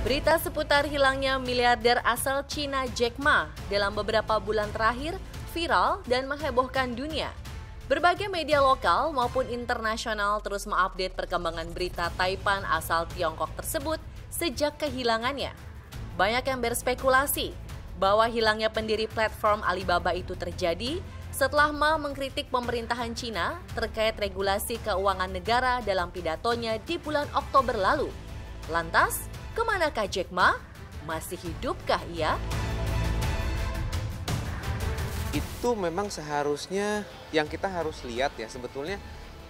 Berita seputar hilangnya miliarder asal Cina Jack Ma dalam beberapa bulan terakhir viral dan menghebohkan dunia. Berbagai media lokal maupun internasional terus mengupdate perkembangan berita Taipan asal Tiongkok tersebut sejak kehilangannya. Banyak yang berspekulasi bahwa hilangnya pendiri platform Alibaba itu terjadi setelah Ma mengkritik pemerintahan Cina terkait regulasi keuangan negara dalam pidatonya di bulan Oktober lalu. Lantas, kemanakah Jack Ma? Masih hidupkah ia? Itu memang seharusnya yang kita harus lihat ya, sebetulnya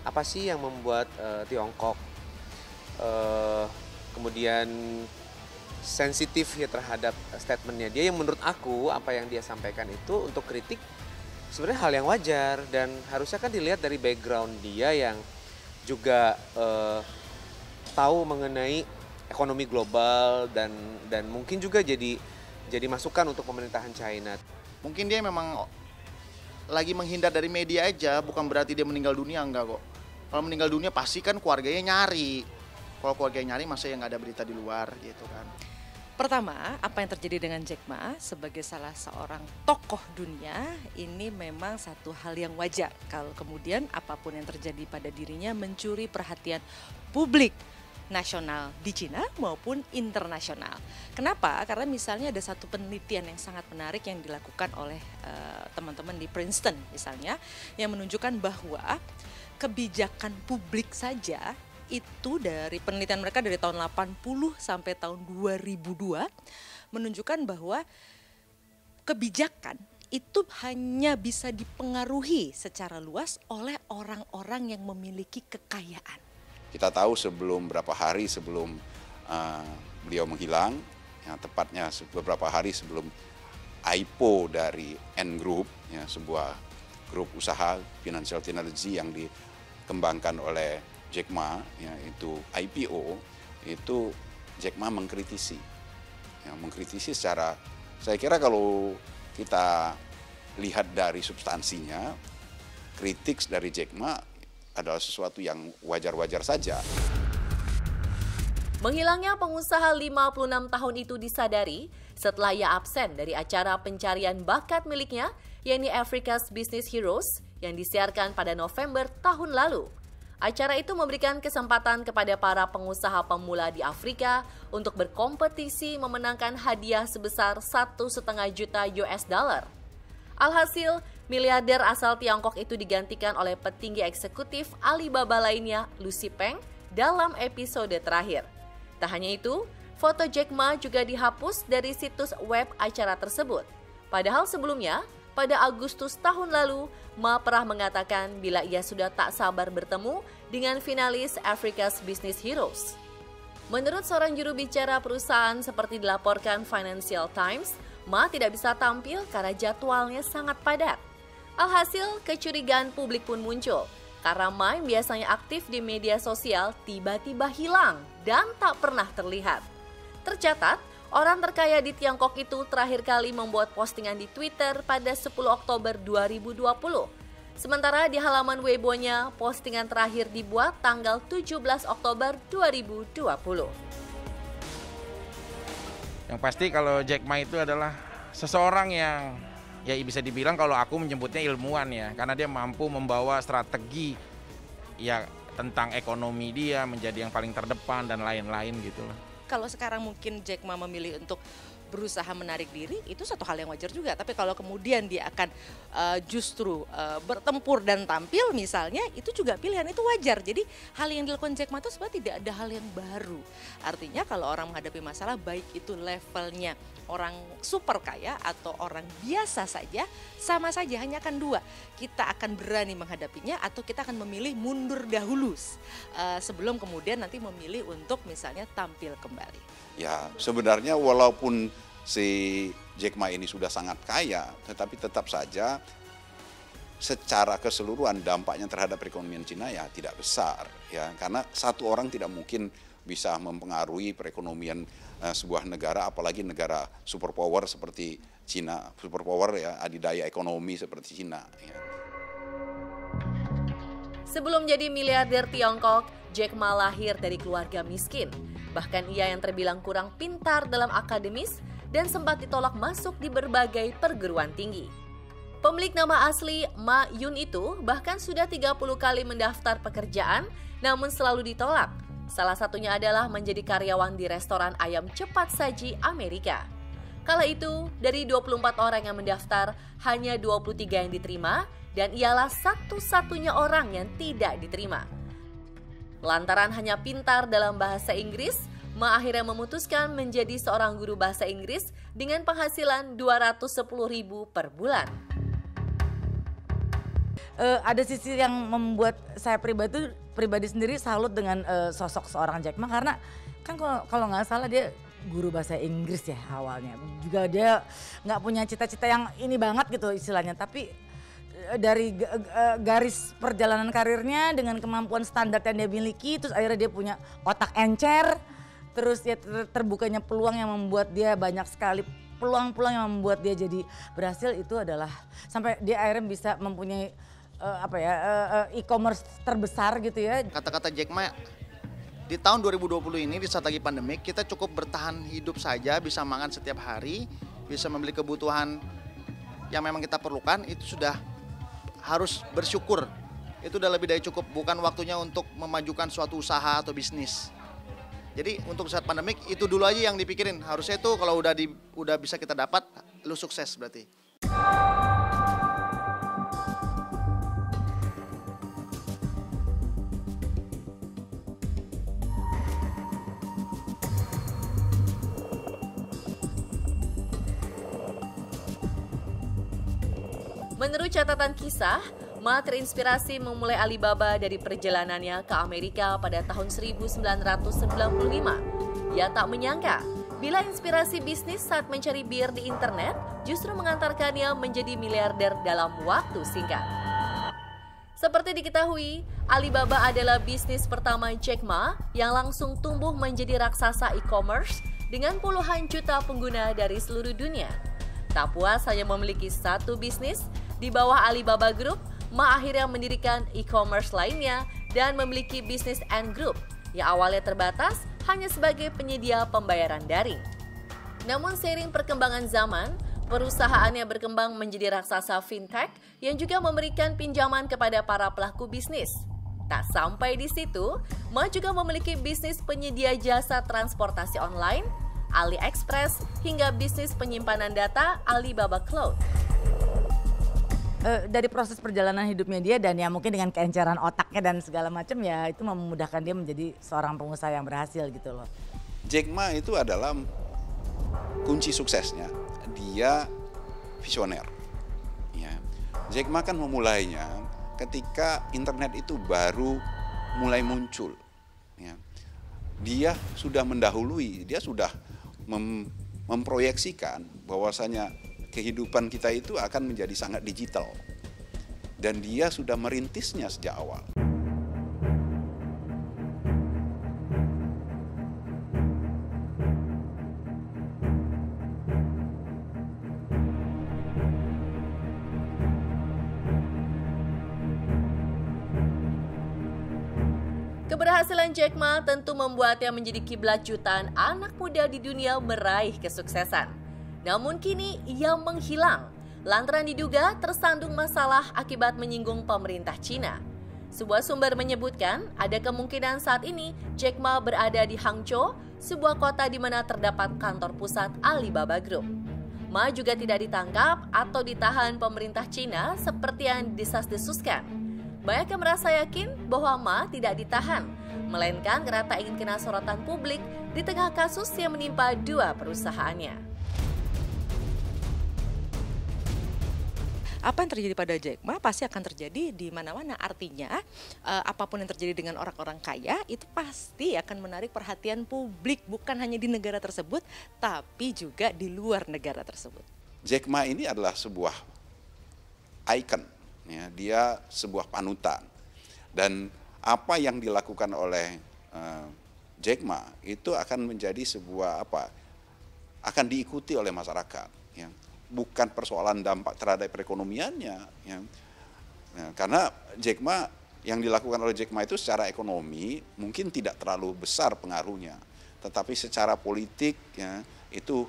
apa sih yang membuat Tiongkok kemudian sensitif ya terhadap statementnya dia, yang menurut aku apa yang dia sampaikan itu untuk kritik sebenarnya hal yang wajar dan harusnya kan dilihat dari background dia yang juga tahu mengenai ekonomi global dan mungkin juga jadi masukan untuk pemerintahan China. Mungkin dia memang lagi menghindar dari media aja, bukan berarti dia meninggal dunia, enggak kok. Kalau meninggal dunia pasti kan keluarganya nyari. Kalau keluarganya nyari masa yang nggak ada berita di luar gitu kan. Pertama, apa yang terjadi dengan Jack Ma sebagai salah seorang tokoh dunia ini memang satu hal yang wajar. Kalau kemudian apapun yang terjadi pada dirinya mencuri perhatian publik nasional di Cina maupun internasional. Kenapa? Karena misalnya ada satu penelitian yang sangat menarik yang dilakukan oleh teman-teman di Princeton misalnya, yang menunjukkan bahwa kebijakan publik saja itu dari penelitian mereka dari tahun 80 sampai tahun 2002 menunjukkan bahwa kebijakan itu hanya bisa dipengaruhi secara luas oleh orang-orang yang memiliki kekayaan. Kita tahu beberapa hari sebelum beliau menghilang, ya, tepatnya beberapa hari sebelum IPO dari Ant Group, ya, sebuah grup usaha financial technology yang dikembangkan oleh Jack Ma, ya, itu IPO, itu Jack Ma mengkritisi secara, saya kira kalau kita lihat dari substansinya, kritik dari Jack Ma adalah sesuatu yang wajar-wajar saja. Menghilangnya pengusaha 56 tahun itu disadari setelah ia absen dari acara pencarian bakat miliknya, yakni Africa's Business Heroes, yang disiarkan pada November tahun lalu. Acara itu memberikan kesempatan kepada para pengusaha pemula di Afrika untuk berkompetisi memenangkan hadiah sebesar 1,5 juta US dollar. Alhasil, miliarder asal Tiongkok itu digantikan oleh petinggi eksekutif Alibaba lainnya, Lucy Peng, dalam episode terakhir. Tak hanya itu, foto Jack Ma juga dihapus dari situs web acara tersebut. Padahal sebelumnya, pada Agustus tahun lalu, Ma pernah mengatakan bila ia sudah tak sabar bertemu dengan finalis Africa's Business Heroes. Menurut seorang juru bicara perusahaan seperti dilaporkan Financial Times, Ma tidak bisa tampil karena jadwalnya sangat padat. Alhasil, kecurigaan publik pun muncul karena Ma yang biasanya aktif di media sosial tiba-tiba hilang dan tak pernah terlihat. Tercatat, orang terkaya di Tiongkok itu terakhir kali membuat postingan di Twitter pada 10 Oktober 2020. Sementara di halaman Weibo-nya, postingan terakhir dibuat tanggal 17 Oktober 2020. Yang pasti kalau Jack Ma itu adalah seseorang yang ya bisa dibilang kalau aku menyebutnya ilmuwan ya, karena dia mampu membawa strategi ya tentang ekonomi dia menjadi yang paling terdepan dan lain-lain gitu loh. Kalau sekarang mungkin Jack Ma memilih untuk berusaha menarik diri, itu satu hal yang wajar juga. Tapi kalau kemudian dia akan justru bertempur dan tampil misalnya, itu juga pilihan, itu wajar. Jadi hal yang dilakukan Jack Ma itu sebenarnya tidak ada hal yang baru. Artinya kalau orang menghadapi masalah, baik itu levelnya orang super kaya atau orang biasa saja, sama saja, hanya akan dua. Kita akan berani menghadapinya atau kita akan memilih mundur dahulu sebelum kemudian nanti memilih untuk misalnya tampil kembali. Ya, sebenarnya walaupun si Jack Ma ini sudah sangat kaya, tetapi tetap saja secara keseluruhan dampaknya terhadap perekonomian Cina ya tidak besar, ya, karena satu orang tidak mungkin bisa mempengaruhi perekonomian sebuah negara, apalagi negara superpower seperti Cina, superpower ya, adidaya ekonomi seperti Cina. Ya. Sebelum jadi miliarder Tiongkok, Jack Ma lahir dari keluarga miskin. Bahkan ia yang terbilang kurang pintar dalam akademis dan sempat ditolak masuk di berbagai perguruan tinggi. Pemilik nama asli Ma Yun itu bahkan sudah 30 kali mendaftar pekerjaan namun selalu ditolak. Salah satunya adalah menjadi karyawan di restoran ayam cepat saji Amerika. Kala itu, dari 24 orang yang mendaftar, hanya 23 yang diterima dan ialah satu-satunya orang yang tidak diterima. Lantaran hanya pintar dalam bahasa Inggris, Ma akhirnya memutuskan menjadi seorang guru bahasa Inggris dengan penghasilan 210.000 per bulan. Ada sisi yang membuat saya pribadi sendiri salut dengan sosok seorang Jack Ma, karena kan kalau nggak salah dia guru bahasa Inggris ya awalnya. Juga dia nggak punya cita-cita yang ini banget gitu istilahnya, tapi dari garis perjalanan karirnya dengan kemampuan standar yang dia miliki, terus akhirnya dia punya otak encer, terus ya terbukanya peluang yang membuat dia banyak sekali peluang-peluang yang membuat dia jadi berhasil, itu adalah sampai dia akhirnya bisa mempunyai e-commerce terbesar gitu ya. Kata-kata Jack Ma, di tahun 2020 ini di saat lagi pandemik kita cukup bertahan hidup saja, bisa makan setiap hari, bisa membeli kebutuhan yang memang kita perlukan, itu sudah harus bersyukur. Itu udah lebih dari cukup, bukan waktunya untuk memajukan suatu usaha atau bisnis. Jadi untuk saat pandemik itu dulu aja yang dipikirin. Harusnya itu kalau udah bisa kita dapat, lu sukses berarti. Menurut catatan kisah, Ma terinspirasi memulai Alibaba dari perjalanannya ke Amerika pada tahun 1995. Ia tak menyangka bila inspirasi bisnis saat mencari bir di internet justru mengantarkannya menjadi miliarder dalam waktu singkat. Seperti diketahui, Alibaba adalah bisnis pertama Jack Ma yang langsung tumbuh menjadi raksasa e-commerce dengan puluhan juta pengguna dari seluruh dunia. Tak puas hanya memiliki satu bisnis, di bawah Alibaba Group, Ma akhirnya mendirikan e-commerce lainnya dan memiliki bisnis Ant Group yang awalnya terbatas hanya sebagai penyedia pembayaran daring. Namun seiring perkembangan zaman, perusahaannya berkembang menjadi raksasa fintech yang juga memberikan pinjaman kepada para pelaku bisnis. Tak sampai di situ, Ma juga memiliki bisnis penyedia jasa transportasi online, AliExpress, hingga bisnis penyimpanan data Alibaba Cloud. Dari proses perjalanan hidupnya dia dan ya mungkin dengan keenceran otaknya dan segala macam, ya itu memudahkan dia menjadi seorang pengusaha yang berhasil gitu loh. Jack Ma itu adalah kunci suksesnya, dia visioner. Ya. Jack Ma kan memulainya ketika internet itu baru mulai muncul. Ya. Dia sudah mendahului, dia sudah memproyeksikan bahwasanya kehidupan kita itu akan menjadi sangat digital. Dan dia sudah merintisnya sejak awal. Keberhasilan Jack Ma tentu membuatnya menjadi kiblat jutaan anak muda di dunia meraih kesuksesan. Namun kini ia menghilang lantaran diduga tersandung masalah akibat menyinggung pemerintah Cina. Sebuah sumber menyebutkan ada kemungkinan saat ini Jack Ma berada di Hangzhou, sebuah kota di mana terdapat kantor pusat Alibaba Group. Ma juga tidak ditangkap atau ditahan pemerintah Cina seperti yang desas-desuskan. Banyak yang merasa yakin bahwa Ma tidak ditahan, melainkan karena tak ingin kena sorotan publik di tengah kasus yang menimpa dua perusahaannya. Apa yang terjadi pada Jack Ma pasti akan terjadi di mana-mana. Artinya apapun yang terjadi dengan orang-orang kaya itu pasti akan menarik perhatian publik, bukan hanya di negara tersebut tapi juga di luar negara tersebut. Jack Ma ini adalah sebuah ikon, ya, dia sebuah panutan. Dan apa yang dilakukan oleh Jack Ma itu akan menjadi sebuah akan diikuti oleh masyarakat, ya. Bukan persoalan dampak terhadap perekonomiannya, ya. Nah, karena Jack Ma yang dilakukan oleh Jack Ma itu secara ekonomi mungkin tidak terlalu besar pengaruhnya, tetapi secara politik ya itu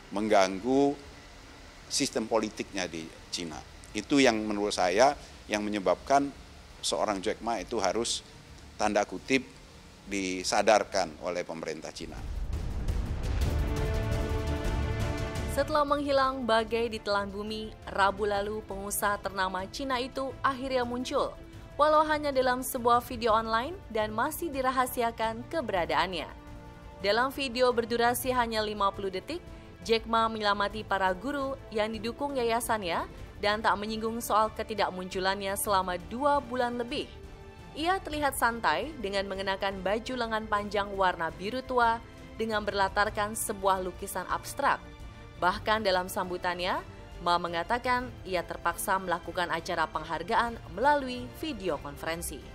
mengganggu sistem politiknya di Cina. Itu yang menurut saya yang menyebabkan seorang Jack Ma itu harus tanda kutip disadarkan oleh pemerintah Cina. Setelah menghilang bagai ditelan bumi, Rabu lalu pengusaha ternama Cina itu akhirnya muncul, walau hanya dalam sebuah video online dan masih dirahasiakan keberadaannya. Dalam video berdurasi hanya 50 detik, Jack Ma menyelamati para guru yang didukung yayasannya dan tak menyinggung soal ketidakmunculannya selama 2 bulan lebih. Ia terlihat santai dengan mengenakan baju lengan panjang warna biru tua dengan berlatarkan sebuah lukisan abstrak. Bahkan dalam sambutannya, Ma mengatakan ia terpaksa melakukan acara penghargaan melalui video konferensi.